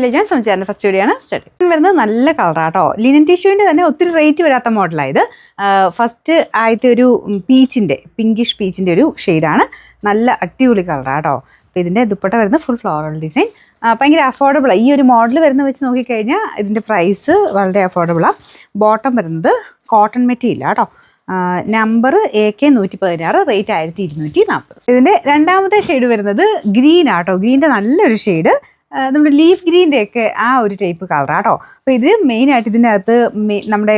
ഞാൻ സംസാരിച്ച first video ആണ് സ്റ്റാർട്ട് വരുന്നത്. നല്ല കളറാട്ടോ, ലിനൻ ടിഷ്യൂവിൻ്റെ തന്നെ ഒത്തിരി റേറ്റ് വരാത്ത മോഡലായത്. ഫസ്റ്റ് ആദ്യത്തെ ഒരു പിങ്കിഷ് പീച്ചിൻ്റെ ഒരു ഷെയ്ഡാണ്. നല്ല അടിപൊളി കളറാട്ടോ. അപ്പോൾ ഇതിൻ്റെ ദുപ്പട്ട വരുന്നത് ഫുൾ ഫ്ലോറൽ ഡിസൈൻ, ഭയങ്കര അഫോർഡബിളാണ്. ഈ ഒരു മോഡൽ വരുന്ന വെച്ച് നോക്കിക്കഴിഞ്ഞാൽ ഇതിൻ്റെ പ്രൈസ് വളരെ അഫോർഡബിളാണ്. ബോട്ടം വരുന്നത് കോട്ടൺ മെറ്റീരിയൽ കേട്ടോ. Number AK 116, rate 1240. ഇതിൻ്റെ രണ്ടാമത്തെ ഷെയ്ഡ് വരുന്നത് ഗ്രീൻ ആട്ടോ. ഗ്രീൻ്റെ നല്ലൊരു ഷെയ്ഡ്, നമ്മുടെ ലീഫ് ഗ്രീൻ്റെ ഒക്കെ ആ ഒരു ടൈപ്പ് കളറാട്ടോ. അപ്പോൾ ഇത് മെയിനായിട്ട് ഇതിൻ്റെ അകത്ത് നമ്മുടെ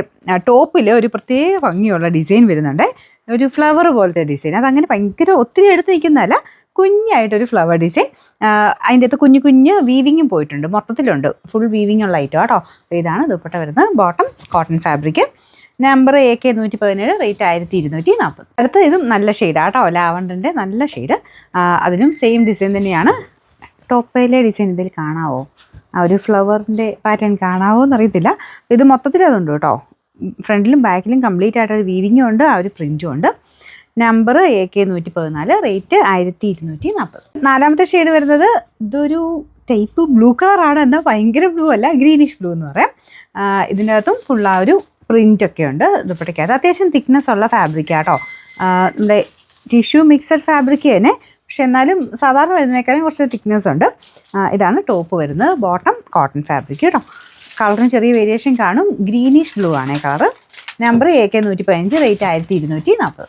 ടോപ്പിൽ ഒരു പ്രത്യേക ഭംഗിയുള്ള ഡിസൈൻ വരുന്നുണ്ട്, ഒരു ഫ്ലവർ പോലത്തെ ഡിസൈൻ. അതങ്ങനെ ഭയങ്കര ഒത്തിരി എടുത്ത് നിൽക്കുന്നതല്ല, കുഞ്ഞായിട്ടൊരു ഫ്ലവർ ഡിസൈൻ. അതിൻ്റെ അകത്ത് കുഞ്ഞു കുഞ്ഞ് വീവിങ്ങും പോയിട്ടുണ്ട്, മൊത്തത്തിലുണ്ട് ഫുൾ വീവിങ് ഉള്ള ഐറ്റം കേട്ടോ. അപ്പോൾ ഇതാണ് ദുപ്പട്ട വരുന്നത്. Bottom cotton fabric, number AK 117, rate 1240. അടുത്ത ഇതും നല്ല ഷെയ്ഡാണ് കേട്ടോ, ലാവണ്ടറിൻ്റെ നല്ല ഷെയ്ഡ്. അതിനും സെയിം ഡിസൈൻ തന്നെയാണ്. ടോപ്പയിലെ ഡിസൈൻ ഇതിൽ കാണാവോ, ആ ഒരു ഫ്ലവറിൻ്റെ പാറ്റേൺ കാണാവോ എന്നറിയത്തില്ല. ഇത് മൊത്തത്തിൽ അതുണ്ട് കേട്ടോ, ഫ്രണ്ടിലും ബാക്കിലും കംപ്ലീറ്റ് ആയിട്ടൊരു വീവിങ്ങും ഉണ്ട്, ആ ഒരു പ്രിൻറ്റും ഉണ്ട്. Number AK 114, rate 1240. നാലാമത്തെ ഷെയ്ഡ് വരുന്നത് ഇതൊരു ടൈപ്പ് ബ്ലൂ കളറാണ്, എന്നാൽ ഭയങ്കര ബ്ലൂ അല്ല, ഗ്രീനിഷ് ബ്ലൂ എന്ന് പറയാം. ഇതിൻ്റെ അകത്തും ഫുൾ ആ ഒരു പ്രിൻ്റൊക്കെ ഉണ്ട്. ദുപ്പട്ടയ്ക്കകത്ത് അത്യാവശ്യം തിക്നെസ് ഉള്ള ഫാബ്രിക് ആട്ടോ, നമ്മുടെ ടിഷ്യൂ മിക്സഡ് ഫാബ്രിക് തന്നെ, പക്ഷെ എന്നാലും സാധാരണ വരുന്നതിനേക്കാളും കുറച്ച് തിക്നെസ് ഉണ്ട്. ഇതാണ് ടോപ്പ് വരുന്നത്. ബോട്ടം കോട്ടൺ ഫാബ്രിക് കേട്ടോ. കളറിന് ചെറിയ വേരിയേഷൻ കാണും, ഗ്രീനിഷ് ബ്ലൂ ആണ് കളറ്. Number AK 115, rate 1240.